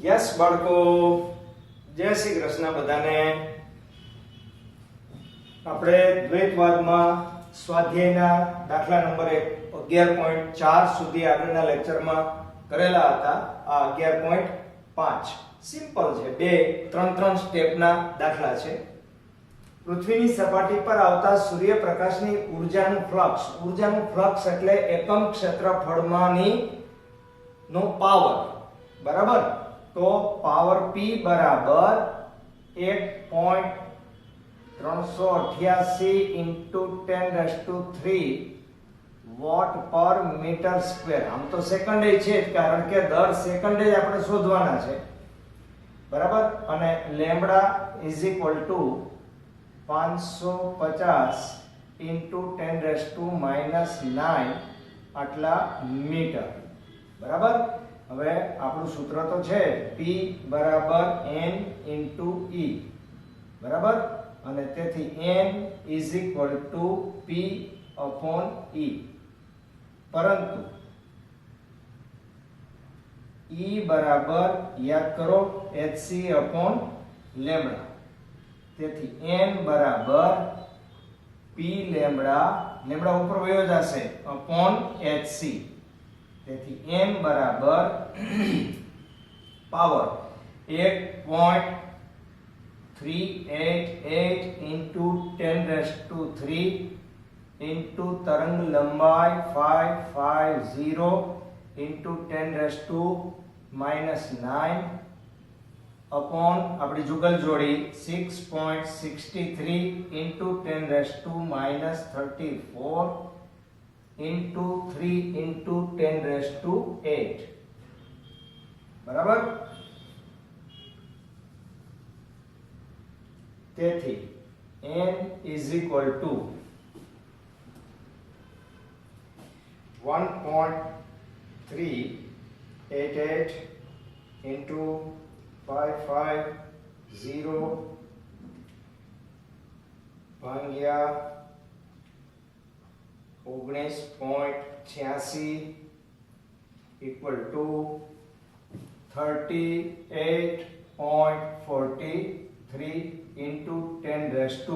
Yes બાળકો, જય શ્રી કૃષ્ણ બધાને. આપણે દ્વૈતવાદમાં સ્વાધ્યાયના દાખલા નંબર 11.4 સુધી આગળના લેક્ચરમાં કરેલા હતા. આ 11.5 સિમ્પલ છે, બે ત્રણ સ્ટેપના દાખલા છે. પૃથ્વીની સપાટી પર આવતા સૂર્યપ્રકાશની ઊર્જાનું ફ્લક્સ એટલે એકમ ક્ષેત્રફળમાંની નો પાવર, બરાબર. તો પાવર P બરાબર 1.388 into 10³ વોટ પર મીટર સ્ક્વેર. આમ તો સેકન્ડે છે જ, કારણ કે દર સેકન્ડે જ આપણે શોધવાના છે, બરાબર. અને lambda is equal to 550 into 10⁻⁹ આટલા મીટર, બરાબર. હવે આપણું સૂત્ર તો છે P બરાબર N into E, બરાબર. અને તેથી N is equal to P upon E, પરંતુ E બરાબર યાદ કરો hc upon લેમ્બડા. તેથી N બરાબર P લેમ્બડા ઉપર વયો જશે upon hc. તેથી n બરાબર પાવર 1.388 into 10³ into તરંગ લંબાઈ 550 into 10⁻⁹ upon આપણી જુગલ જોડી 6.63 into 10⁻34 into 3 into 10⁸, બરાબર. તેથી n is equal to 1.388 into 550 ભાગ્યા 19.86 equal to 38.43 into 10⁻⁹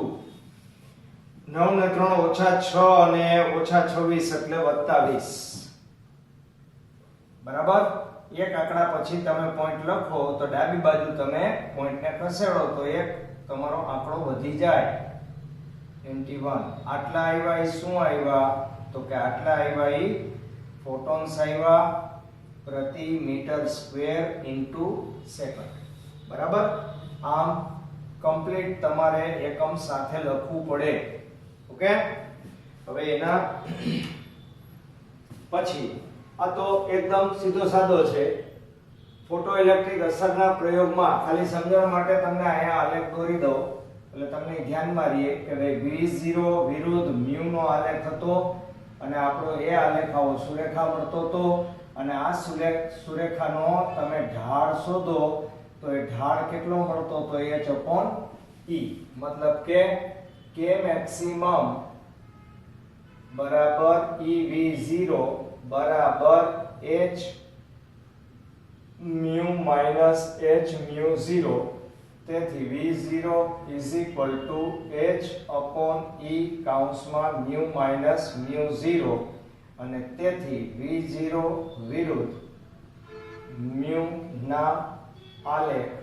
9 ને 3 -6 અને -26 એટલે +20, બરાબર. એક આંકડા પછી તમે પોઈન્ટ લખો તો ડાબી બાજુ તમે પોઈન્ટને ખસેડો તો એક તમારો આંકડો વધી જાય. 21 આટલા આવ્યા એ શું આવ્યા? તો કે આટલા આવ્યા એ ફોટોન્સ આવ્યા પ્રતિ મીટર સ્ક્વેર ઇન્ટુ સેકન્ડ, બરાબર. આમ કમ્પ્લીટ તમારે એકમ સાથે લખવું પડે, ઓકે. હવે એના પછી આ તો એકદમ સીધો સાદો છે. ફોટો ઇલેક્ટ્રિક અસરના પ્રયોગમાં ખાલી સમજણ માટે તમને અહીંયા આલેખ દોરી દઉં એટલે તમને ધ્યાનમાં રહે કે ભાઈ V0 વિરુદ્ધ મ્યુ નો આલેખ હતો અને આપણો એ આલેખ આવો સુરેખા મળતો હતો. અને આ સુરેખાનો તમે ઢાળ શોધો તો એ ઢાળ કેટલો મળતો તો h/e, મતલબ કે k મેક્સિમમ બરાબર eV0 બરાબર h મ્યુ માઈનસ h મ્યુ0. તેથી V0 is equal to h upon e કૌંસમાં મ્યુ માઈનસ મ્યુ0. અને તેથી V0 વિરુદ્ધ મ્યુ ના આલેખ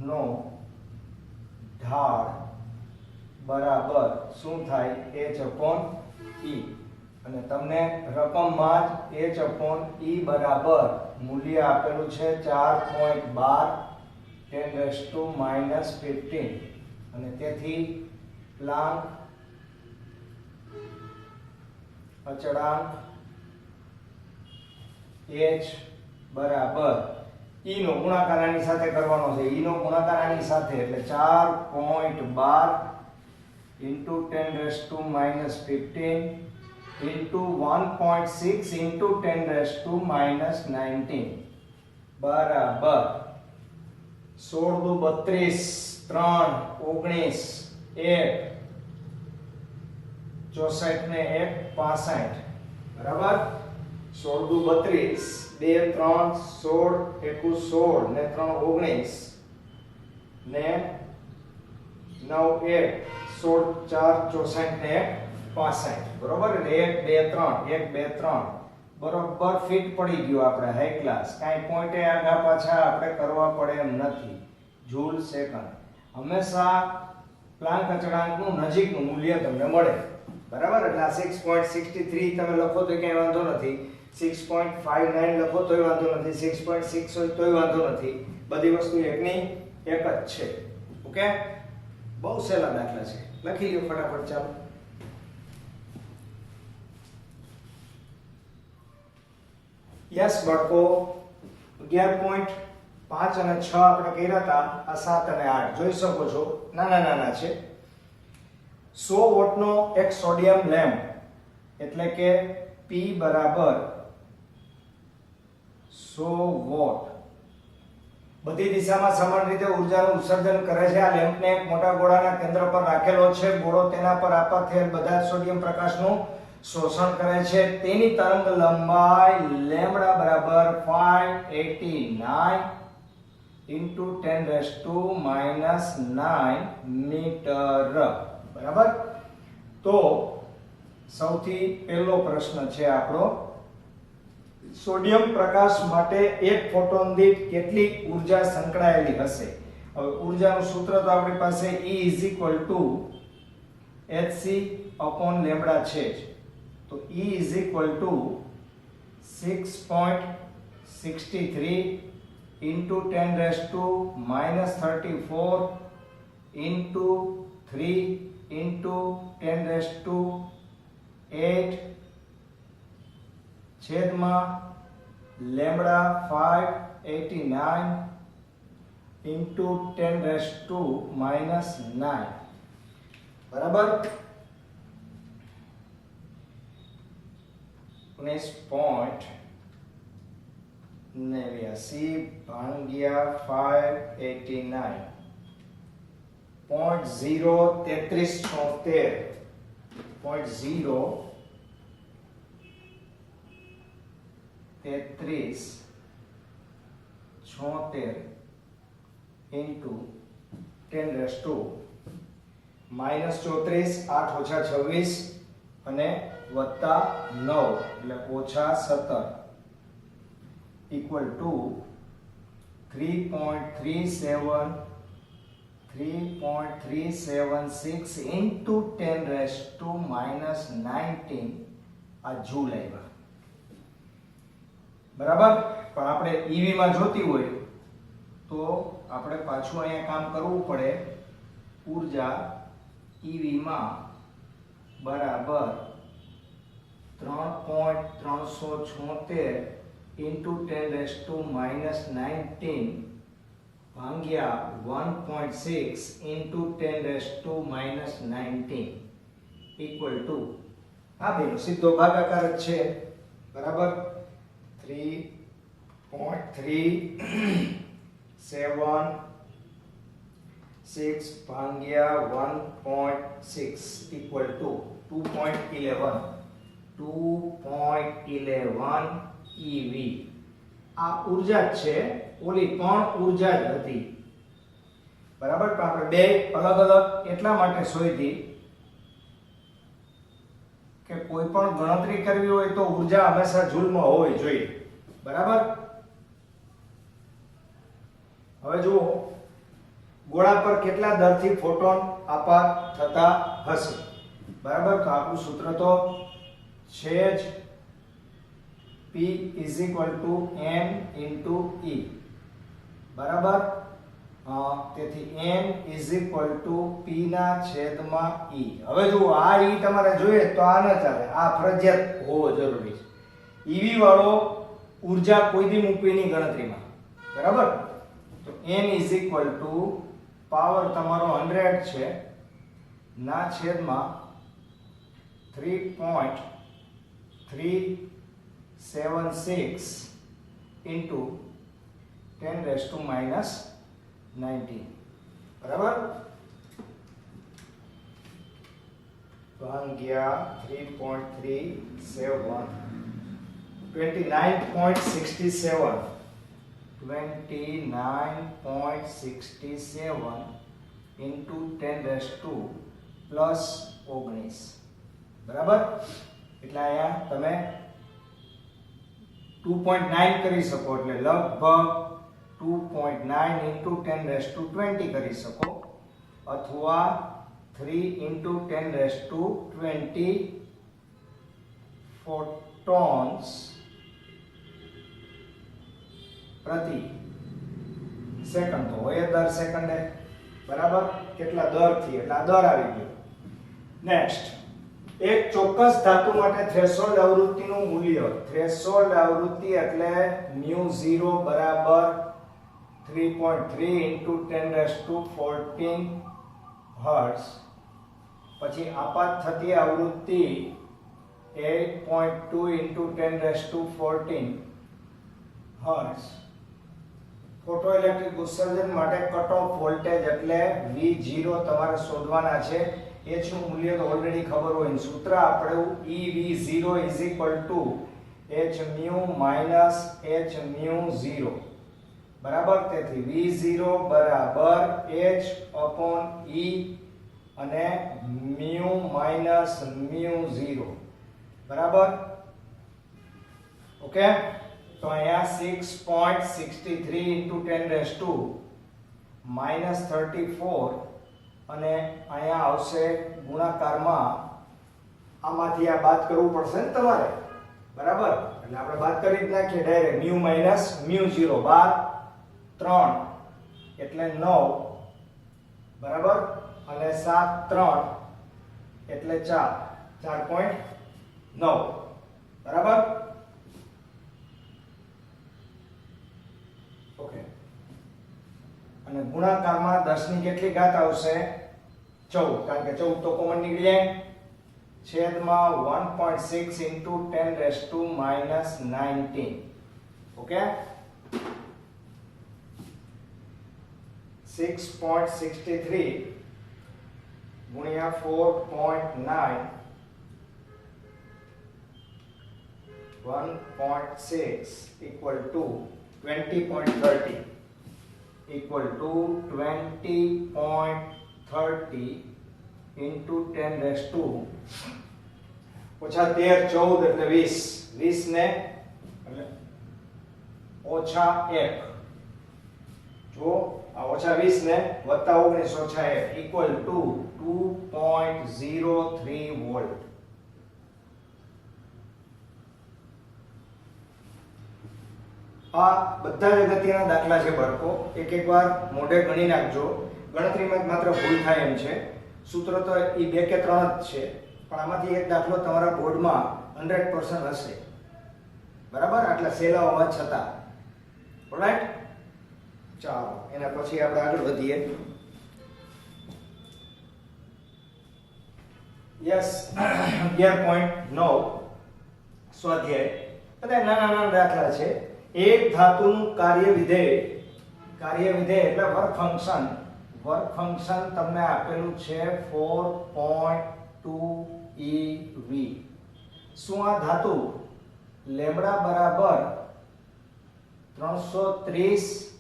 નો ઢાળ બરાબર શું થાય? h/e. અને તમને રકમમાં જ h/e બરાબર મૂલ્ય આપેલું છે 4.12 10⁻⁻15. અને તેથી પ્લાન્ક અચળાંક h બરાબર e નો ગુણાકાર આની સાથે કરવાનો છે. e નો ગુણાકાર આની સાથે એટલે 4.12 into 10⁻⁻15 into 1.6 into 10⁻⁻19 બરાબર 16 દુ 32 3 19 1 64 ને 1 65, બરાબર. 16 દુ 32, 2 3 16 એકુ 16 ને 3 19 ને 9 1 16 4 64 ને 65 બરોબર. એટલે 1 2 3 1 2 3 બરોબર ફિટ પડી ગયો આપણે હાઈ ક્લાસ. કાઈ પોઈન્ટે આગા પાછા આપણે કરવા પડે એમ નથી. Joule second. હંમેશા પ્લાન્ક અચળાંકનું નજીકનું મૂલ્ય તમને મળે બરાબર. એટલે આ 6.63 તમે લખો તો ક્યાંય વાંધો નથી, 6.59 લખો તોય વાંધો નથી, 6.6 હોય તોય વાંધો નથી. બધી વસ્તુ એકની એક જ છે. ઓકે, બહુ સહેલા દાખલા છે, લખી લો ફટાફટ. ચાલો યસ બાળકો, 11.5 અને 6 આપણે કર્યા હતા. આ 7 અને 8 જોઈ શકો છો, નાના નાના છે. 100 વોટનો એક સોડિયમ લેમ્પ એટલે કે P બરાબર 100 વોટ બધી દિશામાં સમાન રીતે ઉર્જાનું ઉત્સર્જન કરે છે. આ લેમ્પને એક મોટા ગોળાના કેન્દ્ર પર રાખેલો છે. ગોળો તેના પર આપાત થયેલ બધા સોડિયમ પ્રકાશનું શોષણ કરે છે. તેની તરંગ લંબાઈ લેમ્બડા બરાબર 589 into 10⁻⁹ મીટર બરાબર. તો સૌથી પહેલો પ્રશ્ન છે આપણો, સોડિયમ પ્રકાશ માટે એક ફોટોન દીઠ કેટલી ઊર્જા સંકળાયેલી હશે? હવે ઊર્જાનું સૂત્ર તો આપણી પાસે E hc upon લેમ્બડા છે જ. તો E 6.63 into 10⁻34 into 3 into 10⁸ છેદમાં લેમ્બડા 589 into 10⁻⁹ બરાબર. 19.89 ભાગ્યા 589 0.03376 into 10⁻⁻, -34 8 ઓછા 26 અને વત્તા 9 એટલે ઓછા 17 equal to 3.376 into 10⁻⁹ આ જૂલ આવ્યા બરાબર. પણ આપણે ઈવી માં જોતી હોય તો આપણે પાછું અહીંયા કામ કરવું પડે. ઊર્જા ઈવી માં બરાબર 3.376 into 10⁻⁹ ભાગ્યા 1.6 into 10⁻⁹ equal to આ બેનો સીધો ભાગાકાર જ છે બરાબર. 3.376 ભાગ્યા 1.6 equal to 2.11 EV. આ ઊર્જા જ છે, ઓલી પણ ઊર્જા જ હતી બરાબર. પણ આપણે બે અલગ અલગ એટલા માટે શોધી કે કોઈ પણ ગણતરી કરવી હોય તો ઊર્જા હંમેશા જૂલમાં હોવી જોઈએ બરાબર. હવે જુઓ, ગોળા પર કેટલા દરથી ફોટોન આપાત થતા હશે બરાબર. તો આપણું સૂત્ર તો છે જ P is equal to n into E બરાબર. તેથી n is equal to P ના છેદમાં E. હવે જો આ E તમારે જોઈએ તો આ ન ચાલે, આ ફરજિયાત હોવો જરૂરી છે. EV વાળો ઊર્જા કોઈ દી મૂકવીની ગણતરીમાં બરાબર. તો n is equal to power તમારો 100 છે ના છેદમાં 3.376 into 10⁻⁹ બરાબર. ભાગ્યા 3.376 29.67 into 10 raised to plus 19 બરાબર એટલે અહીંયા તમે 2.9 કરી શકો એટલે લગભગ 2.9 into 10 raised to 20 કરી શકો અથવા 3 into 10 raised to 20 photons પ્રતિ સેકન્ડ તો હોય દર સેકન્ડે બરાબર કેટલા દર થી એટલે આ દર આવી ગયો નેક્સ્ટ એક ચોક્કસ ધાતુ માટે થ્રેશોલ્ડ આવૃત્તિનું મૂલ્ય થ્રેશોલ્ડ આવૃત્તિ એટલે μ0 બરાબર 3.3 into 10 raised to 14 હર્ટ્ઝ પછી આપાત થતી આવૃત્તિ 8.2 into 10 raised to 14 hertz photoelectric ઉત્સર્જન માટે કટ ઓફ વોલ્ટેજ એટલે V0 તમારે શોધવાના છે H નું મૂલ્ય તો ઓલરેડી ખબર હોય સૂત્ર આપણે EV0 H mu minus H mu0 બરાબર તેથી V0 બરાબર H upon E અને mu minus mu0 બરાબર ઓકે તો અહીંયા 6.63 into 10 raised to minus 34 અને અહીંયા આવશે ગુણાકારમાં આમાંથી આ બાદ કરવું પડશે ને તમારે બરાબર એટલે આપણે બાદ કરી જ નાખીએ ડાયરેક્ટ mu minus mu0 12 3 એટલે 9 બરાબર અને 7 3 એટલે 4.9 બરાબર ઓકે અને ગુણાકારમાં 10 ની કેટલી ઘાત આવશે 14 કારણ કે 14 તો કોમન નીકળી જાય છેદમાં 1.6 into 10 raised to minus 19 okay 6.63 ગુણ્યા 4.9 1.6 equal to 20.30 equal to 20.30 into 10 raised to ઓછા 13 14 એટલે 20 20 ને એટલે ઓછા 1 જો આ ઓછા 20 ને વત્તા 19 ઓછા 1 equal to 2.03 વોલ્ટ આ બધા જ અગત્યના દાખલા છે બાળકો એક વાર મોઢે ગણી નાખજો ગણતરીમાં માત્ર ભૂલ થાય એમ છે સૂત્ર તો એ 2 કે 3 જ છે પણ આમાંથી એક દાખલો તમારા બોર્ડમાં 100% હશે બરાબર આટલા સહેલા હોવા છતાં ઓલરાઈટ ચાલો એના પછી આપણે આગળ વધીએ યસ 11.9 સ્વાધ્યાય બધા નાના દાખલા છે એક ધાતુનું કાર્ય વિધેય એટલે વર્ક ફંક્શન તમને આપેલું છે 4.2 eV શું આ ધાતુ લેમ્બડા બરાબર 330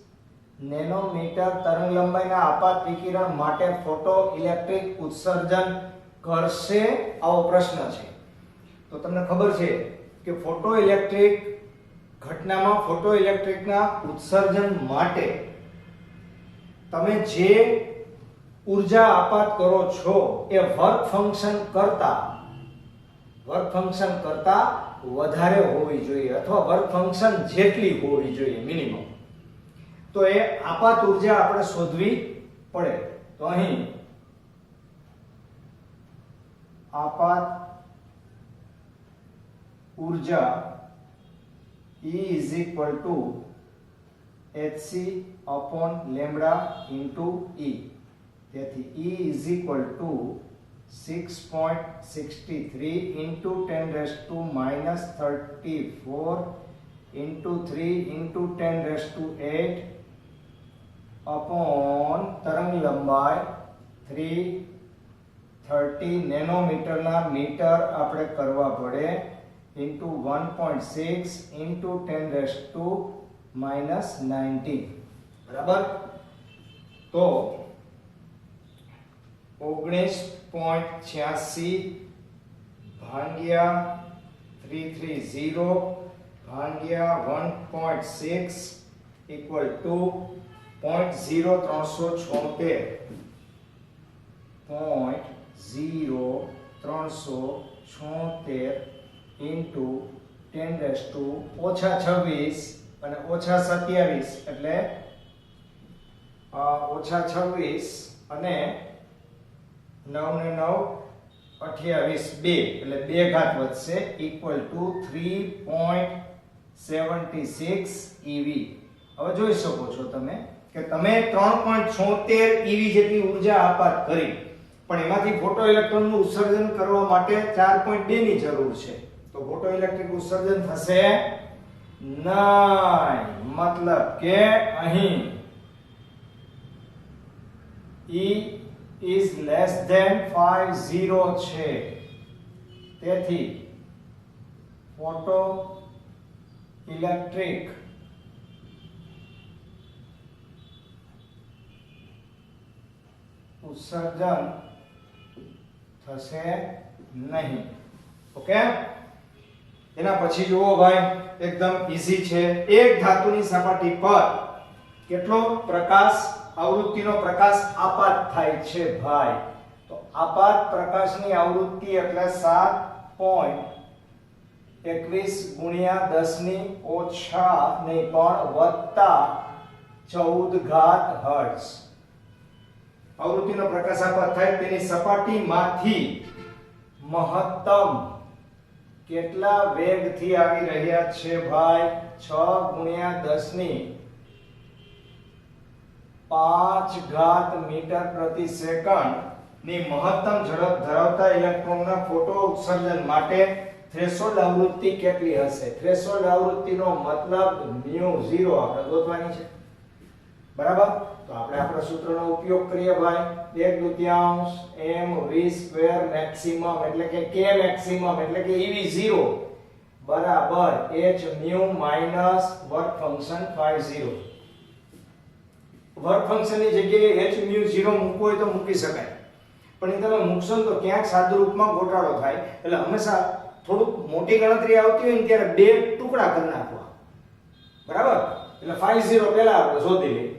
નેનોમીટર તરંગલંબાઈના આપાત વિકિરણ માટે ફોટો ઇલેક્ટ્રિક ઉત્સર્જન કરશે આવો પ્રશ્ન છે તો તમને ખબર છે કે ફોટો ઇલેક્ટ્રિક ઘટનામાં ફોટો ઇલેક્ટ્રિકના ઉત્સર્જન માટે તમે જે ઊર્જા આપાત કરો છો એ વર્ક ફંક્શન કરતા વધારે હોવી જોઈએ અથવા વર્ક ફંક્શન જેટલી હોવી જોઈએ મિનિમમ તો એ આપાત ઊર્જા આપણે શોધવી પડે તો અહીં આપાત ઊર્જા E is equal to hc upon lambda into E તેથી E is equal to 6.63 into 10 raised to minus 34 into 3 into 10 raised to 8 upon તરંગ લંબાઈ 330 નેનોમીટરના મીટર આપણે કરવા પડે into 1.6 into 10 raised to minus 19 બરાબર તો 19.86 ભાગ્યા 330 ભાગ્યા 1.6 equal to 0.0376 0.0376 into 10 raised to ઓછા 26 અને ઓછા 27 એટલે ઓછા 26 અને 9 ને 9 28 2 એટલે 2 ઘાત વધશે equal to 3.76 eV હવે જોઈ શકો છો તમે કે તમે 3.76 eV જેટલી ઊર્જા આપાત કરી પણ એમાંથી ફોટો ઇલેક્ટ્રોનનું ઉત્સર્જન કરવા માટે 4.2 ની જરૂર છે તો ફોટો ઇલેક્ટ્રિક ઉત્સર્જન થશે નહીં મતલબ કે અહીં E is less than 50 છે તેથી ફોટો ઇલેક્ટ્રિક ઉત્સર્જન થશે નહીં ઓકે એના પછી જુઓ ભાઈ એકદમ ઈઝી છે એક ધાતુની સપાટી પર કેટલો પ્રકાશ આવૃત્તિનો પ્રકાશ આપાત થાય છે ભાઈ તો આપાત પ્રકાશની આવૃત્તિ એટલે 7.21 ગુણ્યા 10 ની ઓછા નહીં પણ વત્તા 14 ઘાત હર્ટ્ઝ આવૃત્તિનો પ્રકાશ આપાત થાય તેની સપાટીમાંથી મહત્તમ કેટલા વેગથી આવી રહ્યા છે ભાઈ 6 ગુણ્યા 10 ની 5 ઘાત મીટર પ્રતિ સેકન્ડ ની મહત્તમ ઝડપ ધરાવતા ઇલેક્ટ્રોનના ફોટો ઉત્સર્જન માટે થ્રેશોલ્ડ આવૃત્તિ કેટલી હશે થ્રેશોલ્ડ આવૃત્તિનો મતલબ μ0 આપણે ગોતવાની છે બરાબર તો આપણે આપણા સૂત્રનો ઉપયોગ કરીએ ભાઈ 1/2 mv સ્ક્વેર મેક્સિમમ એટલે કે k મેક્સિમમ એટલે કે ev0 બરાબર h mu minus work function 50 work ફંક્શનની જગ્યાએ h mu 0 મૂકવો હોય તો મૂકી શકાય પણ એ તમે મૂકશો તો ક્યાંક સાદુ રૂપમાં ગોટાળો થાય એટલે હંમેશા થોડુંક મોટી ગણતરી આવતી હોય ને ત્યારે બે ટુકડા કરી નાખવા બરાબર એટલે 50 પહેલા આપણે શોધી લઈએ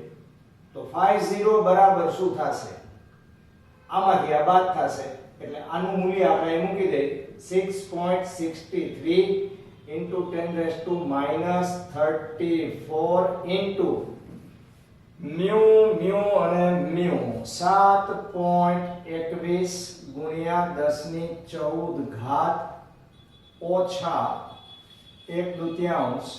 તો 50 બરાબર શું થશે આમાંથી આ બાદ થશે એટલે આનું મૂલ્ય આપણે અહીં મૂકી દઈએ 6.63 into 10 raised to minus 34 into mu અને mu 7.21 ગુણ્યા 10 ની 14 ઘાત ઓછા 1/2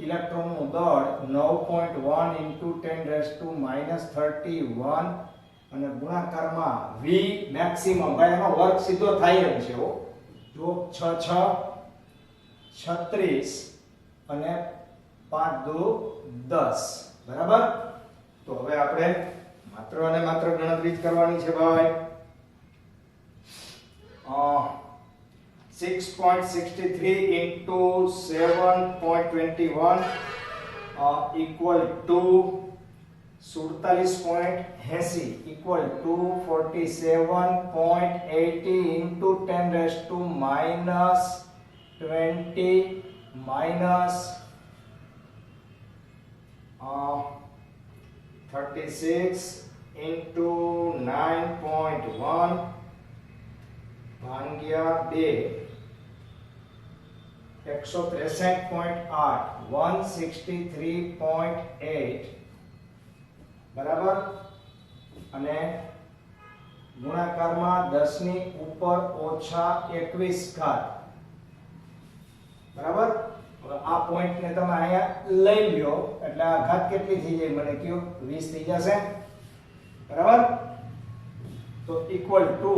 ઇલેક્ટ્રોનનું દળ 9.1 into 10 raised to minus 31 અને ગુણાકારમાં v મેક્સિમમ ભાઈ એનો વર્ગ સીધો થાય એમ છે જો 6 36 અને 5 10 બરાબર તો હવે આપણે માત્ર અને માત્ર ગણતરી જ કરવાની છે ભાઈ 6.63 into 7.21 equal to 47.80 equal to 47.80 into 10 raised to minus 20 minus 36 into 9.1 ભાગ્યા 2 163.8 163.8 બરાબર અને ગુણાકારમાં 10 ની ઉપર ઓછા 21 ઘાત બરાબર હવે આ પોઈન્ટ ને તમે અહીંયા લઈ લ્યો એટલે આ ઘાત કેટલી થઈ જાય મને કયો 20 થઈ જશે બરાબર તો ઇક્વલ ટુ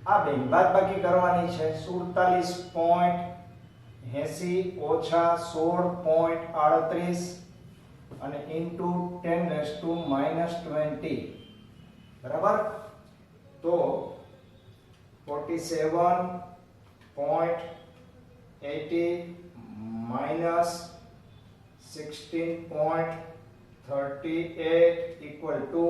આ બે બાદબાકી કરવાની છે 47.80 ઓછા 16.38 અને ઇન્ટુ 10 raised to minus 20 બરાબર તો 47.80 80 minus 16.38 equal to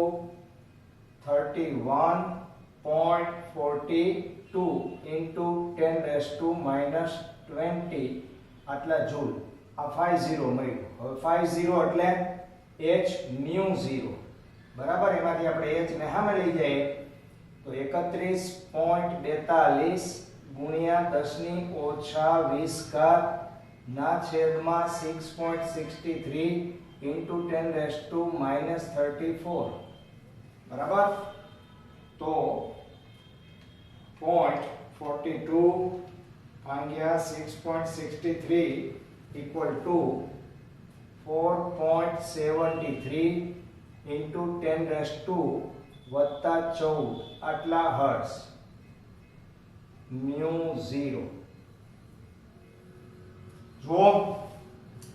31.42 into 10 raised to minus 20 આટલા જૂલ. આ 50 મળ્યું. હવે 50 એટલે h nu 0 બરાબર. એમાંથી આપણે h ને સામે લઈ જઈએ તો 31.42 ગુણ્યા 10 ની ઓછા 20 ઘાત ના છેદમાં 6.63 into 10 raised to minus 34 બરાબર. તો 0.42 ભાગ્યા 6.63 equal to 4.73 into 10 raised to વત્તા 14 આટલા હર્ટ્ઝ mu 0. જો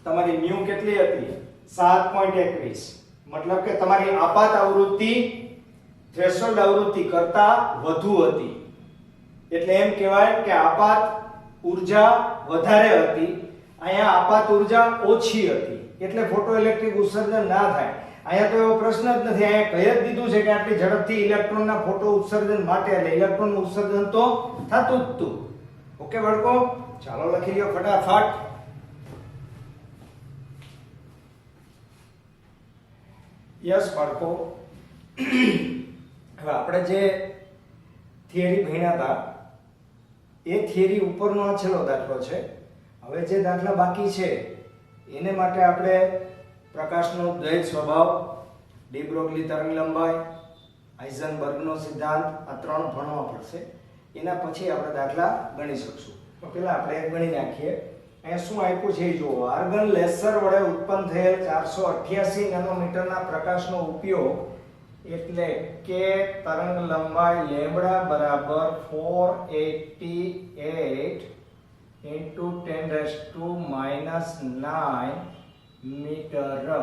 તમારી mu કેટલી હતી 7.21 મતલબ કે તમારી આપાત આવૃત્તિ થ્રેશોલ્ડ આવૃત્તિ કરતા વધુ હતી એટલે એમ કહેવાય કે આપાત ઊર્જા વધારે હતી. અહીંયા આપાત ઊર્જા ઓછી હતી એટલે ફોટોઇલેક્ટ્રિક ઉત્સર્જન ના થાય. અહીંયા તો એવો પ્રશ્ન જ નથી. અહીંયા કહી જ દીધું છે કે આટલી ઝડપથી ઇલેક્ટ્રોનના ફોટો ઉત્સર્જન માટે એટલે ઇલેક્ટ્રોનનું ઉત્સર્જન તો થતું જ હતું. ઓકે બાળકો, ચાલો લખી લ્યો ફટાફટ. યસ બાળકો, હવે આપણે જે થિયરી ભણ્યા હતા એ થિયરી ઉપરનો આ છેલ્લો દાખલો છે. હવે જે દાખલા બાકી છે એને માટે આપણે પ્રકાશનો દ્વૈત સ્વભાવ, ડી બ્રોગલી તરંગ લંબાઈ, હાઇઝનબર્ગનો સિદ્ધાંત આ ત્રણ ભણવા પડશે. એના પછી આપણે દાખલા ગણી શકશું. તો પહેલા આપણે એક ગણી નાખીએ. અહીંયા શું આપ્યું છે જુઓ. આર્ગન લેસર વડે ઉત્પન્ન થયેલ 488 નેનોમીટરના પ્રકાશનો ઉપયોગ એટલે કે તરંગ લંબાઈ લેમ્બડા બરાબર 488 into 10 raised to minus 9 metre.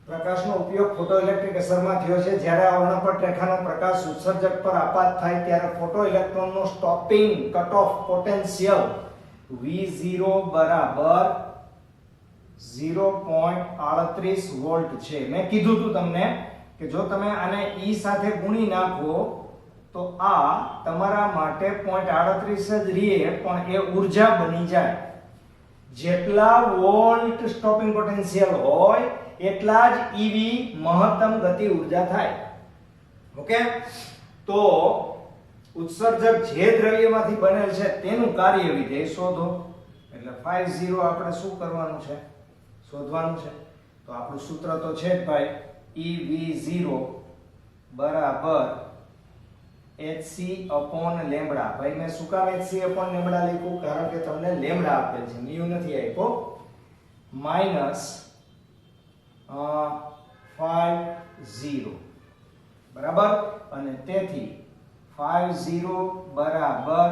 પ્રકાશનો ઉપયોગ ફોટોઇલેક્ટ્રિક અસરમાં થયો છે. જ્યારે આ વર્ણપટ રેખાનો પ્રકાશ ઉત્સર્જક પર આપાત થાય ત્યારે ફોટોઇલેક્ટ્રોનનો stopping cut off potential V0 બરાબર 0.38 વોલ્ટ છે. મેં કીધું હતું તમને કે જો તમે આને E સાથે ગુણી નાખો તો આ તમારા માટે 0.38 જ રહે પણ એ ઊર્જા બની જાય. જેટલા વોલ્ટ સ્ટોપિંગ પોટેન્શિયલ હોય એટલા જ EV મહત્તમ ગતિ ઊર્જા થાય. ઓકે, તો ઉત્સર્જક જે દ્રવ્યમાંથી બનેલ છે તેનું કાર્ય વિધેય શોધો. એટલે 50 આપણે શું કરવાનું છે? શોધવાનું છે. તો આપણું સૂત્ર તો છે જ ભાઈ, EV0 બરાબર hc upon લેમ્બડા. ભાઈ મેં શું કામ hc upon લેમ્બડા લખ્યું? કારણ કે તમને લેમ્બડા આપેલ છે, mu નથી આપ્યો. માઈનસ 50 બરાબર. અને તેથી 50 બરાબર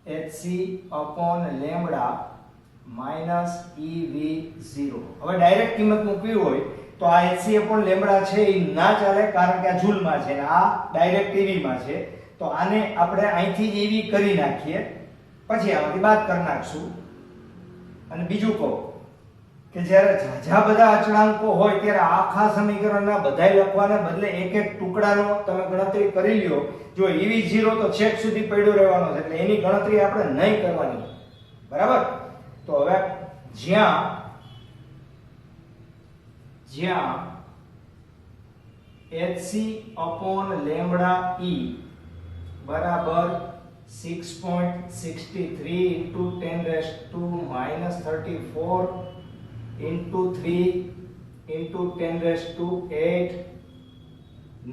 hc upon lambda minus EV0. હવે ડાયરેક્ટ કિંમત મૂકવી હોય તો આ hc upon લેમ્બડા છે એ ના ચાલે કારણ કે આ જૂલમાં છે ને આ ડાયરેક્ટ EV માં છે. તો આને આપણે અહીંથી જ EV કરી નાખીએ, પછી આમાંથી બાદ કરી નાખશું. અને બીજું કહું કે જ્યારે ઝાઝા બધા અચળાંકો હોય ત્યારે આખા સમીકરણના બધાય લખવાને બદલે એક એક ટુકડાનો તમે ગણતરી કરી લ્યો. જો EV0 તો છેક સુધી પડ્યો રહેવાનો છે એટલે એની ગણતરી આપણે નહીં કરવાની. બરાબર. તો હવે જ્યાં hc upon લેમ્બડા E બરાબર 6.63 into 10 raised to minus 34 into 3 into 10 raised to 8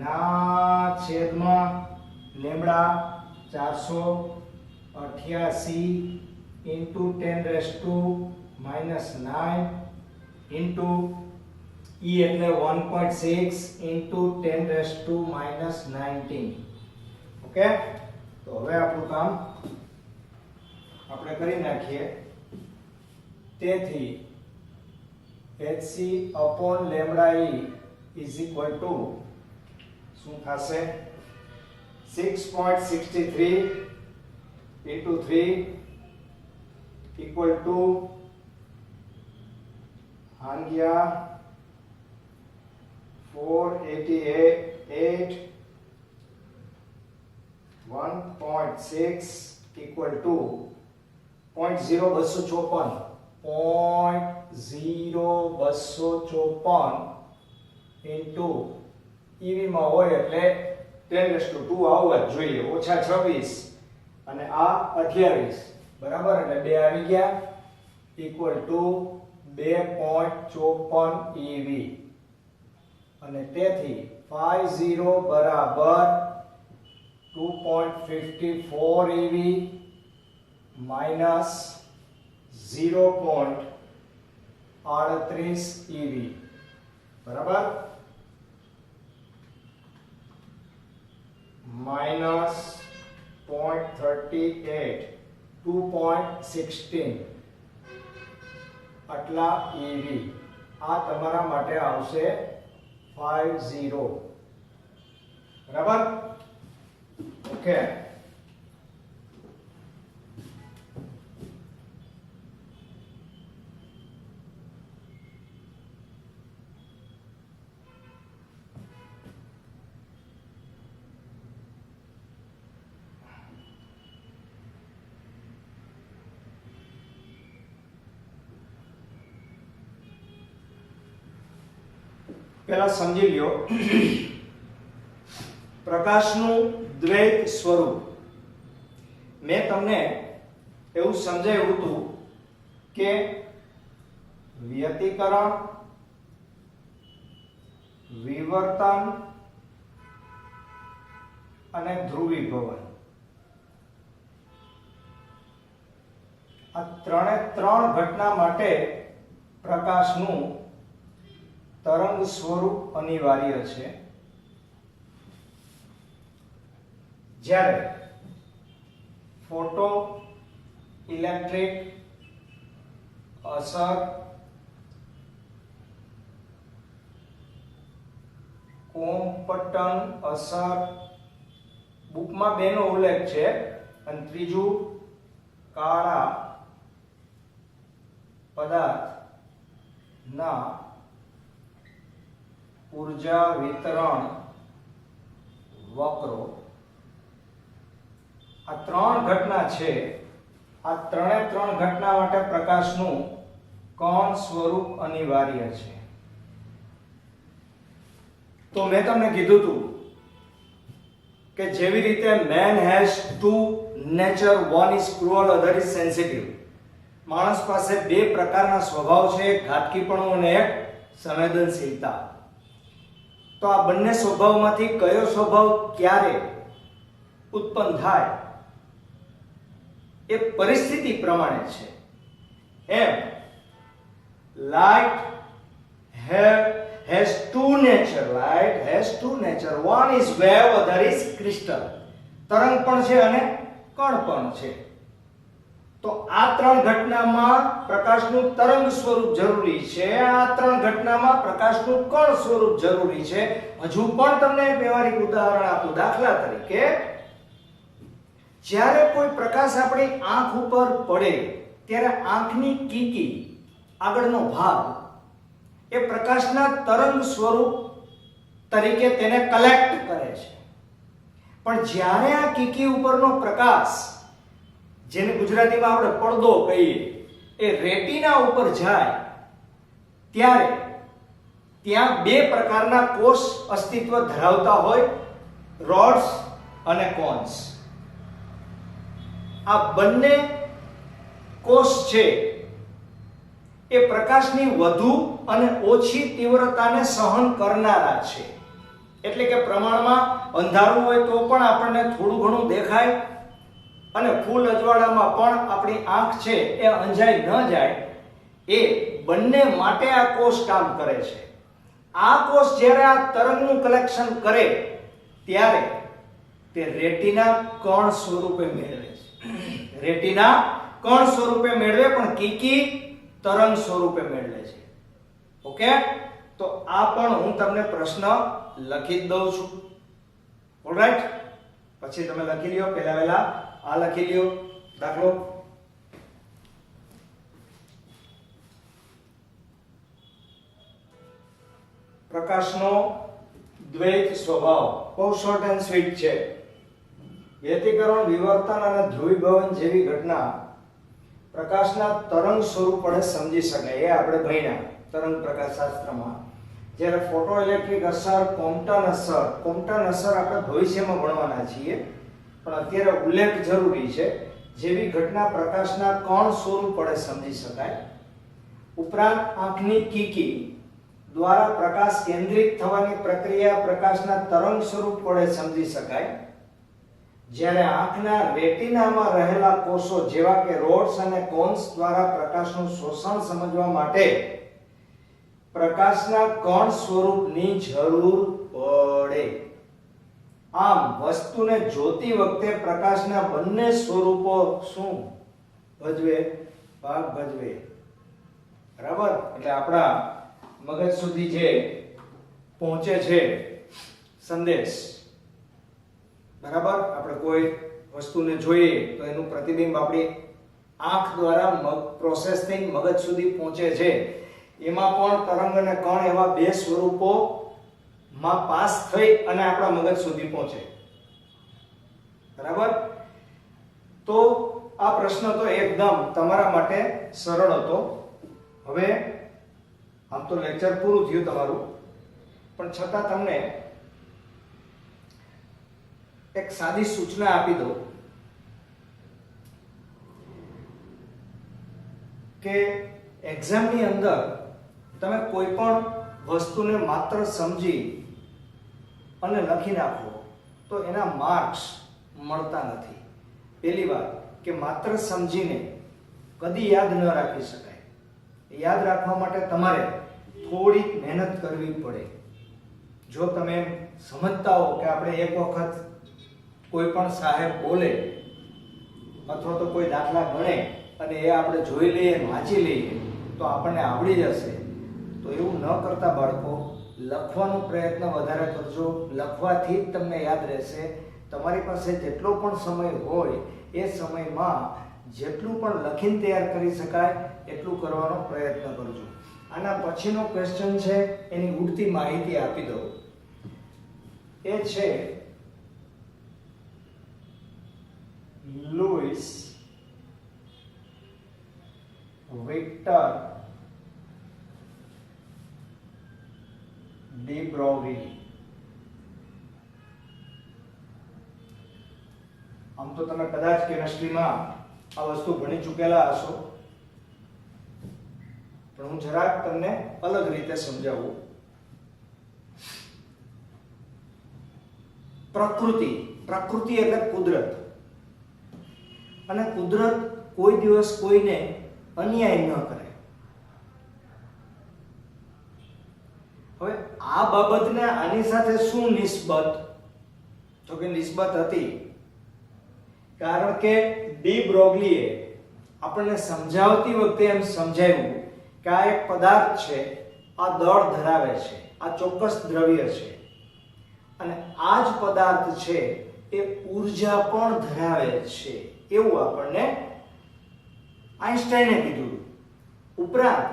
ના છેદમાં lambda 488 into 10 raised to minus 9 into E એટલે 1.6 into 10 raised to minus 19. Okay, તો હવે આપણું કામ આપણે કરી નાખીએ. તેથી hc upon lambda E is equal to શું થશે? 6.63 into 3 ઇક્વલ ટુ ભાગ્યા 488 1.6 ઇક્વલ ટુ 0.0254 ઇન્ટુ ઈવી માં હોય એટલે 10⁻² આવવા જ જોઈએ, ઓછા 26 અને આ 28, બરાબર, એટલે 2 આવી ગયા ઇક્વલ ટુ 2.54 ઈવી અને તેથી 50 બરાબર 2.54 ઈવી માઈનસ 0.38 ઈવી, બરાબર, માઈનસ 0.38 2.16 આટલા ઈવી. આ તમારા માટે આવશે 50, બરાબર, ઓકે. પહેલા સમજી લ્યો પ્રકાશનું દ્વૈત સ્વરૂપ. મેં તમને એવું સમજાવ્યું હતું કે વ્યતિકરણ, વિવર્તન અને ધ્રુવીભવન આ ત્રણે ત્રણ ઘટના માટે પ્રકાશનું તરંગ સ્વરૂપ અનિવાર્ય છે. જ્યારે ફોટો ઇલેક્ટ્રિક અસર, કોમ્પટન અસર, બુકમાં બેનો ઉલ્લેખ છે, અને ત્રીજું કાળા પદાર્થના ઊર્જા વિતરણ વક્રો, આ ત્રણ ઘટના છે. આ ત્રણે ત્રણ ઘટના માટે પ્રકાશનું કોણ સ્વરૂપ અનિવાર્ય છે. તો મેં તમને કીધું હતું કે જેવી રીતે man has two nature, one is cruel, other is sensitive. માણસ પાસે બે પ્રકારના સ્વભાવ છે, એક ઘાતકીપણું અને એક સંવેદનશીલતા. તો આ બંને સ્વભાવમાંથી કયો સ્વભાવ ક્યારે ઉત્પન્ન થાય એ પરિસ્થિતિ પ્રમાણે છે. એમ light has two nature. Light has two nature. One is wave, other is crystal. તરંગ પણ છે અને કણ પણ છે. તો આ ત્રણ ઘટનામાં પ્રકાશનું તરંગ સ્વરૂપ જરૂરી છે, આ ત્રણ ઘટનામાં પ્રકાશનું કણ સ્વરૂપ જરૂરી છે. હજુ પણ તમને એક વ્યવહારિક ઉદાહરણ આપું. દાખલા તરીકે જ્યારે કોઈ પ્રકાશ આપણી આંખ ઉપર પડે ત્યારે આંખની કીકી આગળનો ભાગ એ પ્રકાશના તરંગ સ્વરૂપ તરીકે તેને કલેક્ટ કરે છે. પણ જ્યારે આ કીકી ઉપરનો પ્રકાશ, જેને ગુજરાતીમાં આપણે પડદો કહીએ, એ રેટિના ઉપર જાય ત્યારે ત્યાં બે પ્રકારના કોષ અસ્તિત્વ ધરાવતા હોય, રોડ્સ અને કોન્સ. આ બંને કોષ છે એ પ્રકાશની વધુ અને ઓછી તીવ્રતાને સહન કરનારા છે. એટલે કે પ્રમાણમાં અંધારું હોય તો પણ આપણને થોડું ઘણું દેખાય અને ફૂલ અજવાળામાં પણ આપણી આંખ છે એ અંજાઈ ન જાય, એ બંને માટે આ કોષ કામ કરે છે. આ કોષ જ્યારે આ તરંગનું કલેક્શન કરે ત્યારે તે રેટિના કણ સ્વરૂપે મેળવે છે. રેટિના કણ સ્વરૂપે મેળવે, પણ કીકી તરંગ સ્વરૂપે મેળવે છે. ઓકે, તો આ પણ હું તમને પ્રશ્ન લખી જ દઉં છું. ઓલરાઈટ, પછી તમે લખી લ્યો. પહેલા આ લખી લ્યો દાખલો. પ્રકાશનો દ્વૈત સ્વભાવ બહુ શોર્ટ એન્ડ સ્વીટ છે. વ્યતિકરણ, વિવર્તન અને ધ્રુવીભવન જેવી ઘટના પ્રકાશના તરંગ સ્વરૂપ વડે સમજી શકાય. એ આપણે ભણ્યા તરંગ પ્રકાશશાસ્ત્રમાં. જ્યારે ફોટોઇલેક્ટ્રિક અસર, કોમ્પટન અસર આપણે ભવિષ્યમાં ભણવાના છીએ, પણ અત્યારે ઉલ્લેખ જરૂરી છે. જેવી ઘટના પ્રકાશના કણ સ્વરૂપ વડે સમજી શકાય. ઉપરાંત આંખની કીકી દ્વારા પ્રકાશ કેન્દ્રિત થવાની પ્રક્રિયા પ્રકાશના તરંગ સ્વરૂપ વડે સમજી શકાય. જ્યારે આંખના રેટિનામાં રહેલા કોષો જેવા કે રોડ્સ અને કોન્સ દ્વારા પ્રકાશનું શોષણ સમજવા માટે પ્રકાશના કણ સ્વરૂપની જરૂર પડે. આમ વસ્તુને જોતી વખતે પ્રકાશના બંને સ્વરૂપો શું ભજવે? ભાગ ભજવે. બરાબર? એટલે આપણા મગજ સુધી જે પહોંચે છે સંદેશ, બરાબર, આપણે કોઈ વસ્તુને જોઈએ તો એનું પ્રતિબિંબ આપણી આંખ દ્વારા પ્રોસેસ થઈને મગજ સુધી પહોંચે છે. એમાં પણ તરંગ અને કણ એવા બે સ્વરૂપો માં પાસ થઈ અને આપણા મગજ સુધી પહોંચે. બરાબર? તો આ પ્રશ્ન તો એકદમ તમારા માટે સરળ હતો. હવે આમ તો લેક્ચર પૂરું થયું તમારું, પણ છતાં તમને એક સાદી સૂચના આપી દો કે એક્ઝામની અંદર તમે કોઈ પણ વસ્તુને માત્ર સમજી અને લખી નાખો તો એના માર્ક્સ મળતા નથી. પહેલી વાત કે માત્ર સમજીને કદી યાદ ન રાખી શકાય. યાદ રાખવા માટે તમારે થોડીક મહેનત કરવી પડે. જો તમે સમજતા હો કે આપણે એક વખત કોઈ પણ સાહેબ બોલે અથવા તો કોઈ દાખલા ગણે અને એ આપણે જોઈ લઈએ, વાંચી લઈએ તો આપણને આવડી જશે, તો એવું ન કરતા બાળકો, લખવાનો પ્રયત્ન વધારે કરજો. લખવાથી જ તમને યાદ રહેશે. તમારી પાસે જેટલો પણ સમય હોય એ સમયમાં જેટલું પણ લખીને તૈયાર કરી શકાય એટલું કરવાનો પ્રયત્ન કરજો. આના પછીનો ક્વેશ્ચન છે એની ઉડતી માહિતી આપી દઉં. એ છે લુઈસ વિક્ટર ડી બ્રોગલી. આમ તો તમે કદાચ કેમિસ્ટ્રીમાં આ વસ્તુ ભણી ચૂકેલા હશો, પણ હું જરાક તમને અલગ રીતે સમજાવું. પ્રકૃતિ એટલે કુદરત, અને કુદરત કોઈ દિવસ કોઈને અન્યાય ન કરે. હવે આ બાબતને આની સાથે શું નિસ્બત? તો કે નિસ્બત હતી કારણ કે ડી બ્રોગલીએ આપણને સમજાવતી વખતે એમ સમજાવ્યું કે આ એક પદાર્થ છે, આ દળ ધરાવે છે, આ ચોક્કસ દ્રવ્ય છે, અને આ જ પદાર્થ છે એ ઊર્જા પણ ધરાવે છે, એવું આપણને આઈન્સ્ટાઈને કીધું. ઉપરાંત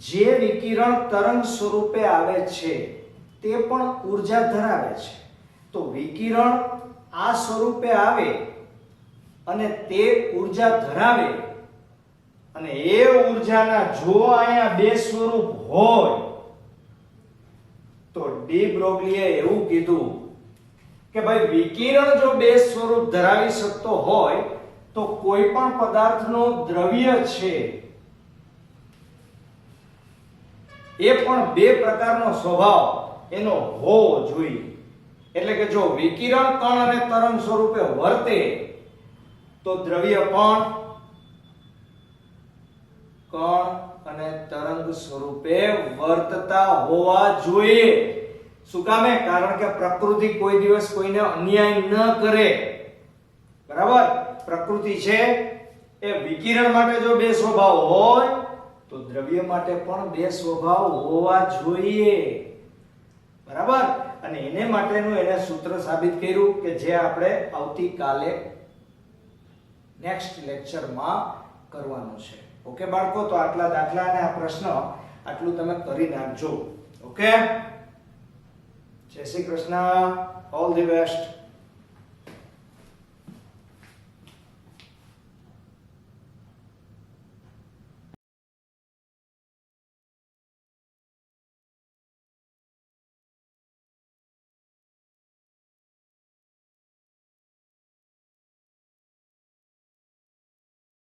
જે વિકિરણ તરંગ સ્વરૂપે આવે છે તે પણ ઊર્જા ધરાવે છે. તો વિકિરણ આ સ્વરૂપે આવે અને તે ઊર્જા ધરાવે, અને એ ઊર્જાના જો અહીંયા બે સ્વરૂપ હોય તો ડી બ્રોગલીએ એવું કીધું કે ભાઈ વિકિરણ જો બે સ્વરૂપ ધરાવી શકતો હોય તો કોઈ પણ પદાર્થનો દ્રવ્ય છે એ પણ બે પ્રકારનો સ્વભાવ એનો હોવો જોઈએ. એટલે કે જો વિકિરણ કણ અને તરંગ સ્વરૂપે વર્તે તો દ્રવ્ય પણ કણ અને તરંગ સ્વરૂપે વર્તતા હોવા જોઈએ. શું કામે? કારણ કે પ્રકૃતિ કોઈ દિવસ કોઈને અન્યાય ન કરે. બરાબર? પ્રકૃતિ છે એ વિકિરણ માટે જો બે સ્વભાવ હોય તો દ્રવ્ય માટે પણ બે સ્વભાવ હોવા જોઈએ. બરાબર? અને એને માટેનું એને સૂત્ર સાબિત કર્યું કે જે આપણે આવતીકાલે નેક્સ્ટ લેક્ચરમાં કરવાનું છે. ઓકે બાળકો, તો આટલા દાખલા અને આ પ્રશ્ન આટલું તમે કરી નાખજો. ઓકે. જય Shri Krishna, all the best.